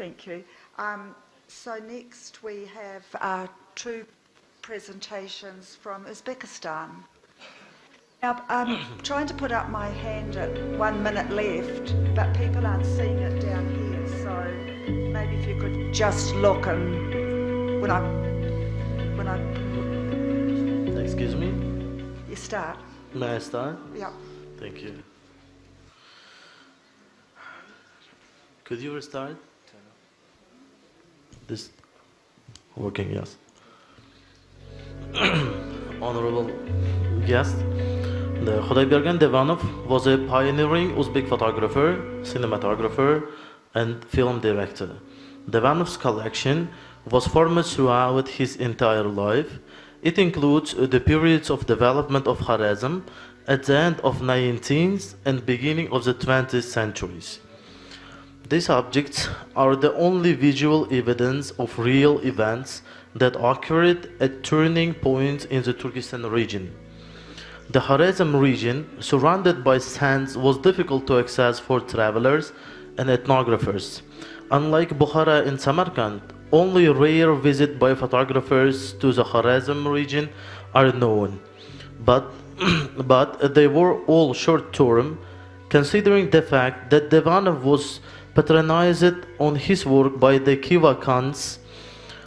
Thank you. So next we have two presentations from Uzbekistan. Now, I'm trying to put up my hand at 1 minute left, but people aren't seeing it down here, so maybe if you could just look and when I Excuse me? you start. May I start? Yeah. Thank you. Could you restart? This working, yes. Honorable guest, the Khodaybergan Devanov was a pioneering Uzbek photographer, cinematographer, and film director. Devanov's collection was formed throughout his entire life. It includes the periods of development of Kharazm at the end of 19th and beginning of the 20th centuries. These objects are the only visual evidence of real events that occurred at turning points in the Turkestan region. The Kharazm region, surrounded by sands, was difficult to access for travelers and ethnographers. Unlike Bukhara and Samarkand, only rare visits by photographers to the Kharazm region are known, but they were all short-term, considering the fact that Devanov was patronized on his work by the Khiva Khans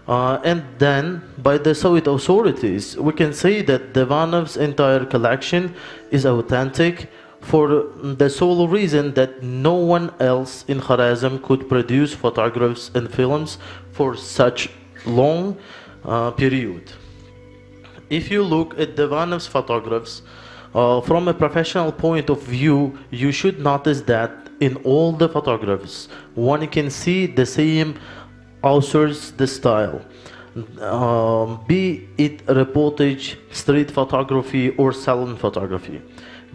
and then by the Soviet authorities. We can say that Devanov's entire collection is authentic for the sole reason that no one else in Kharazm could produce photographs and films for such long period. If you look at Devanov's photographs from a professional point of view, you should notice that in all the photographs, one can see the same author's style, be it reportage, street photography, or salon photography.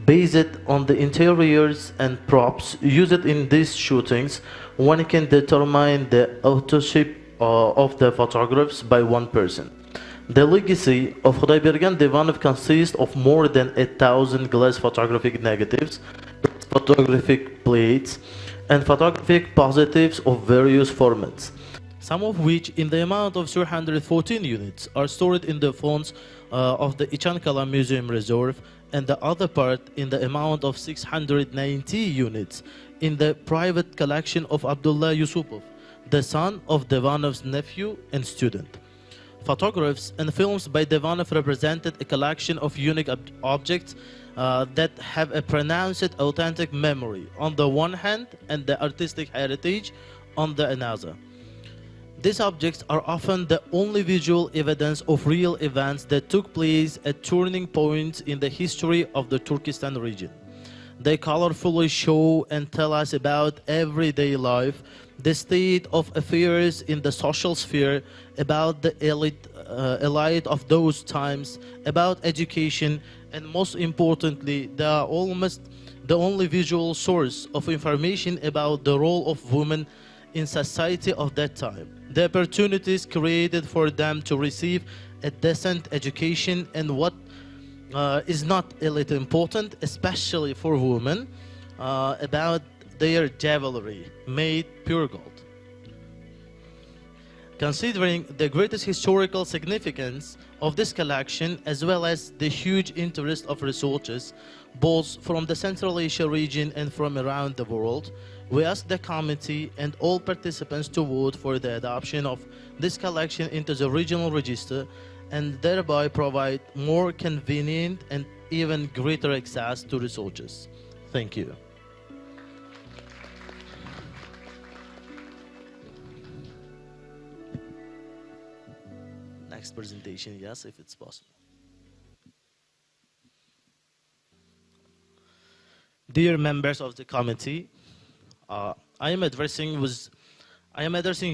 Based on the interiors and props used in these shootings, one can determine the authorship of the photographs by one person. The legacy of Khodaybergan Devanov consists of more than 1,000 glass photographic negatives, photographic plates, and photographic positives of various formats, some of which in the amount of 314 units are stored in the funds of the Ichankala Museum Reserve, and the other part in the amount of 690 units in the private collection of Abdullah Yusupov, the son of Devanov's nephew and student. Photographs and films by Devanov represented a collection of unique objects that have a pronounced authentic memory on the one hand and the artistic heritage on the another. These objects are often the only visual evidence of real events that took place at turning points in the history of the Turkestan region. They colorfully show and tell us about everyday life, the state of affairs in the social sphere, about the elite of those times, about education, and most importantly, they are almost the only visual source of information about the role of women in society of that time, the opportunities created for them to receive a decent education, and what is not a little important, especially for women, about their jewelry made pure gold. Considering the greatest historical significance of this collection, as well as the huge interest of researchers, both from the Central Asia region and from around the world, we ask the committee and all participants to vote for the adoption of this collection into the regional register, and thereby provide more convenient and even greater access to researchers. Thank you. Next presentation, yes, if it's possible. Dear members of the committee, I am addressing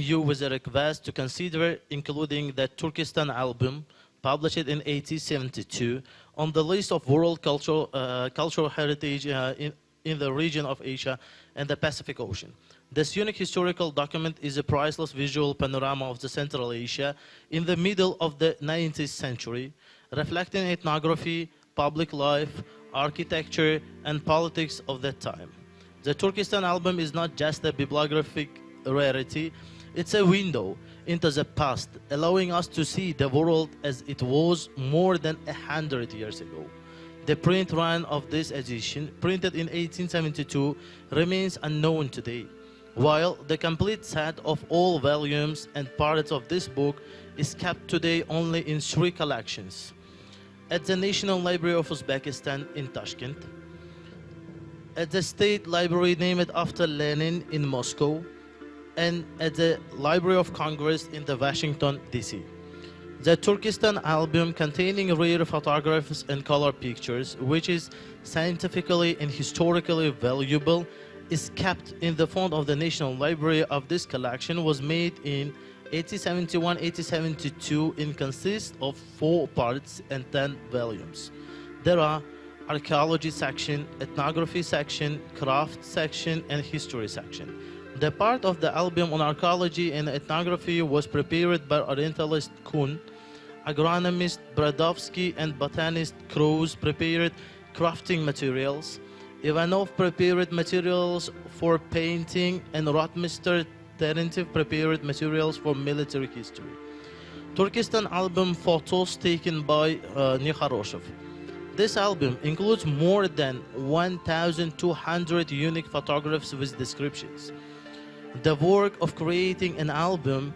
you with a request to consider including the Turkestan album published in 1872 on the list of world cultural heritage in the region of Asia and the Pacific Ocean. This unique historical document is a priceless visual panorama of the Central Asia in the middle of the 19th century, reflecting ethnography, public life, architecture, and politics of that time. The Turkestan album is not just a bibliographic rarity, It's a window into the past, allowing us to see the world as it was more than 100 years ago. The print run of this edition, printed in 1872, remains unknown today, while the complete set of all volumes and parts of this book is kept today only in 3 collections: at the National Library of Uzbekistan in Tashkent, at the State Library named after Lenin in Moscow, and at the Library of Congress in the Washington, D.C. The Turkestan album, containing rare photographs and color pictures, which is scientifically and historically valuable, is kept in the font of the National Library. Of this collection was made in 1871-1872 and consists of 4 parts and 10 volumes. There are archaeology section, ethnography section, craft section, and history section. The part of the album on archaeology and ethnography was prepared by orientalist Kuhn, agronomist Bradovsky, and botanist Krause prepared crafting materials. Ivanov prepared materials for painting, and Rotmeister Terentiv prepared materials for military history. Turkestan album photos taken by Nekharoshev. This album includes more than 1,200 unique photographs with descriptions. The work of creating an album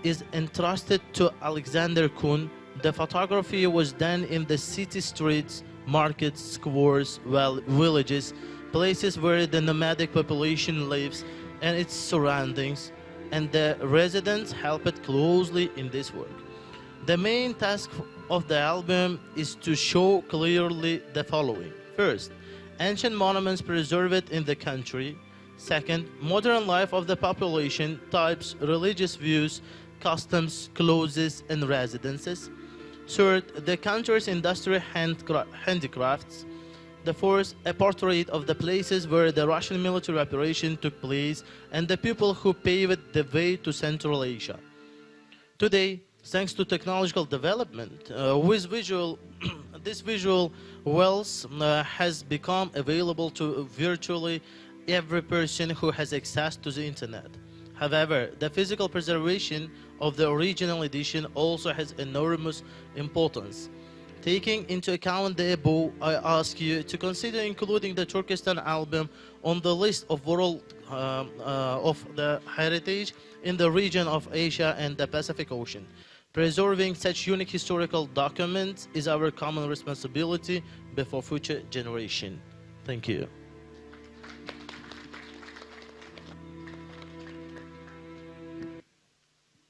is entrusted to Alexander Kuhn. The photography was done in the city streets, markets, squares, villages, places where the nomadic population lives and its surroundings, and the residents helped closely in this work. The main task of the album is to show clearly the following. First, ancient monuments preserved in the country. Second, modern life of the population, types, religious views, customs, clothes, and residences. Third, the country's industrial handicrafts. The fourth, a portrait of the places where the Russian military operation took place and the people who paved the way to Central Asia. Today, thanks to technological development, this visual wealth has become available to virtually every person who has access to the internet. However, the physical preservation of the original edition also has enormous importance. Taking into account the above, I ask you to consider including the Turkestan album on the list of world of the heritage in the region of Asia and the Pacific Ocean. Preserving such unique historical documents is our common responsibility before future generations. Thank you.